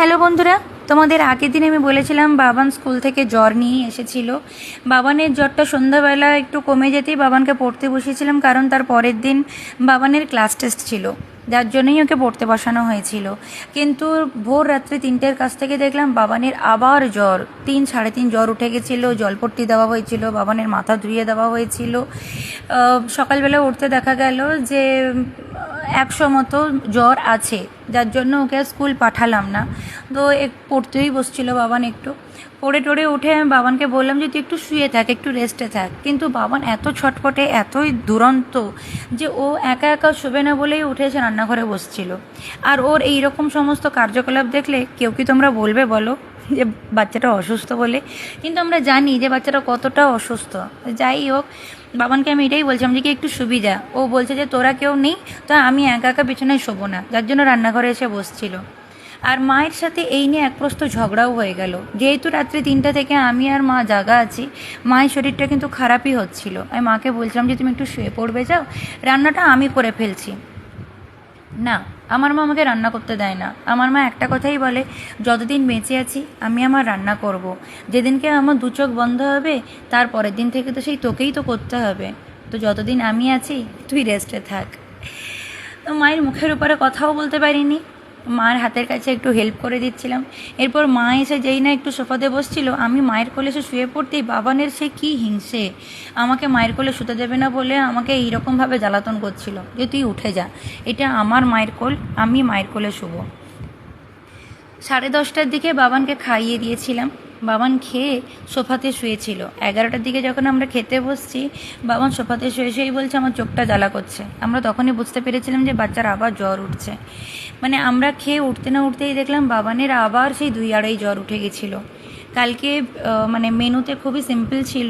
Hello বন্ধুরা, তোমাদের আগের দিন আমি বলেছিলাম বাবান স্কুল থেকে জ্বর নিয়ে এসেছিল। বাবানের জ্বরটা সন্ধ্যাবেলা একটু কমে যেতেই বাবানকে পড়তে বসিয়েছিলাম, কারণ তার পরের দিন বাবানের ক্লাস টেস্ট ছিল, যার জন্যই ওকে পড়তে বসানো হয়েছিল। কিন্তু ভোর রাত্রে 3টের কাছ থেকে দেখলাম বাবানের আবার জ্বর, 3 সাড়ে 3 জ্বর উঠে গেছিলো। জলপট্টি দেওয়া হয়েছিল, বাবানের মাথা ধুইয়ে দেওয়া হয়েছিল। সকালবেলা উঠতে দেখা গেল যে 100 মতো জ্বর আছে, যার জন্য ওকে স্কুল পাঠালাম না। তো পড়তেই বসছিল বাবান, একটু পড়ে টড়ে উঠে আমি বাবানকে বললাম যে তুই একটু শুয়ে থাক, একটু রেস্টে থাক। কিন্তু বাবান এত ছটপটে, এতই দুরন্ত যে ও একা একা শোবে না বলেই উঠে এসে রান্নাঘরে বসছিল। আর ওর এই রকম সমস্ত কার্যকলাপ দেখলে কেউ কি তোমরা বলবে বলো যে বাচ্চাটা অসুস্থ বলে? কিন্তু আমরা জানি যে বাচ্চাটা কতটা অসুস্থ। যাই হোক, বাবানকে আমি এটাই বলছিলাম যে কি একটু সুবিধা। ও বলছে যে তোরা কেউ নেই তো আমি একা একা বিছানায় শোবো না, যার জন্য রান্নাঘরে এসে বসছিল। আর মায়ের সাথে এই নিয়ে এক প্রস্ত ঝগড়াও হয়ে গেল। যেহেতু রাত্রি 3টা থেকে আমি আর মা জাগা আছি, মায়ের শরীরটা কিন্তু খারাপই হচ্ছিল। আমি মাকে বলছিলাম যে তুমি একটু শুয়ে পড়বে, যাও, রান্নাটা আমি করে ফেলছি। না, আমার মা আমাকে রান্না করতে দেয় না। আমার মা একটা কথাই বলে, যতদিন বেঁচে আছি আমি আমার রান্না করব। যেদিনকে আমার 2 চোখ বন্ধ হবে তার পরের দিন থেকে তো সেই তোকেই তো করতে হবে। তো যতদিন আমি আছি তুই রেস্টে থাক। তো মায়ের মুখের উপরে কথাও বলতে পারিনি, মার হাতের কাছে একটু হেল্প করে দিচ্ছিলাম। এরপর মা এসে যেই না একটু সোফাতে বসছিল, আমি মায়ের কোলে এসে শুয়ে পড়তেই বাবানের সে কী হিংসে, আমাকে মায়ের কোলে শুতে দেবে না বলে আমাকে এইরকমভাবে জ্বালাতন করছিল যে তুই উঠে যা, এটা আমার মায়ের কোল, আমি মায়ের কোলে শুবো। 10:30টার দিকে বাবানকে খাইয়ে দিয়েছিলাম। বাবান খেয়ে সোফাতে শুয়েছিল। 11টার দিকে যখন আমরা খেতে বসছি, বাবান সোফাতে শুয়ে শুয়েই বলছে আমার চোখটা জ্বালা করছে। আমরা তখনই বুঝতে পেরেছিলাম যে বাচ্চার আবার জ্বর উঠছে। মানে আমরা খেয়ে উঠতে না উঠতেই দেখলাম বাবানের আবার সেই 2-2.5 জ্বর উঠে গেছিলো। কালকে মানে মেনুতে খুবই সিম্পল ছিল,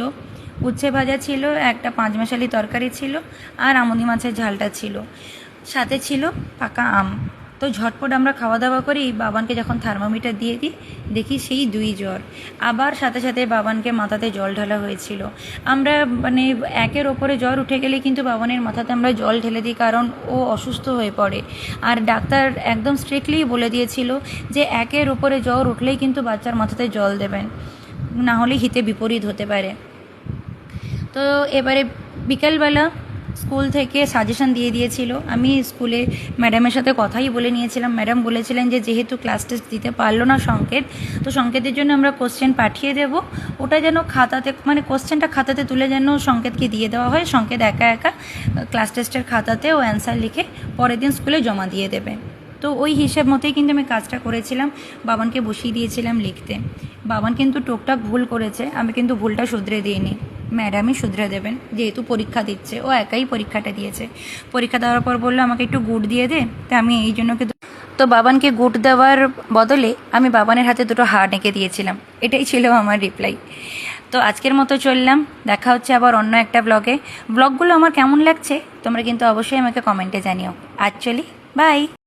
উচ্ছে ভাজা ছিল, একটা 5 মেশালি তরকারি ছিল, আর আমুদি মাছের ঝালটা ছিল, সাথে ছিল পাকা আম। তো ঝটপট আমরা খাওয়া দাওয়া করি। বাবানকে যখন থার্মোমিটার দিয়ে দিই, দেখি সেই 2 জ্বর। আবার সাথে সাথে বাবানকে মাথাতে জল ঢালা হয়েছিল। আমরা মানে 1-এর ওপরে জ্বর উঠে গেলে কিন্তু বাবানের মাথাতে আমরা জল ঢেলে দিই, কারণ ও অসুস্থ হয়ে পড়ে। আর ডাক্তার একদম স্ট্রিক্টলি বলে দিয়েছিল যে 1-এর ওপরে জ্বর উঠলেই কিন্তু বাচ্চার মাথাতে জল দেবেন, না হলে হিতে বিপরীত হতে পারে। তো এবারে বিকেলবেলা স্কুল থেকে সাজেশন দিয়ে দিয়েছিল। আমি স্কুলে ম্যাডামের সাথে কথাই বলে নিয়েছিলাম। ম্যাডাম বলেছিলেন যে যেহেতু ক্লাস টেস্ট দিতে পারলো না সংকেত, তো সংকেতের জন্য আমরা কোশ্চেন পাঠিয়ে দেব, ওটা যেন খাতাতে মানে কোশ্চেনটা খাতাতে তুলে যেন সংকেতকে দিয়ে দেওয়া হয়। সংকেত একা একা ক্লাস টেস্টের খাতাতে ও অ্যান্সার লিখে পরের দিন স্কুলে জমা দিয়ে দেবে। তো ওই হিসেব মতোই কিন্তু আমি কাজটা করেছিলাম, বাবানকে বসিয়ে দিয়েছিলাম লিখতে। বাবান কিন্তু টুকটাক ভুল করেছে, আমি কিন্তু ভুলটা শুধরে দিইনি, ম্যাডামই শুধরে দেবেন, যেহেতু পরীক্ষা দিচ্ছে, ও একাই পরীক্ষাটা দিয়েছে। পরীক্ষা দেওয়ার পর বললো আমাকে একটু গুড় দিয়ে দে, তো আমি এই জন্য তো বাবানকে গুড় দেওয়ার বদলে আমি বাবানের হাতে 2টো হাড় এঁকে দিয়েছিলাম। এটাই ছিল আমার রিপ্লাই। তো আজকের মতো চললাম, দেখা হচ্ছে আবার অন্য একটা ব্লগে। ব্লগগুলো আমার কেমন লাগছে তোমরা কিন্তু অবশ্যই আমাকে কমেন্টে জানিও। আজ চলি, বাই।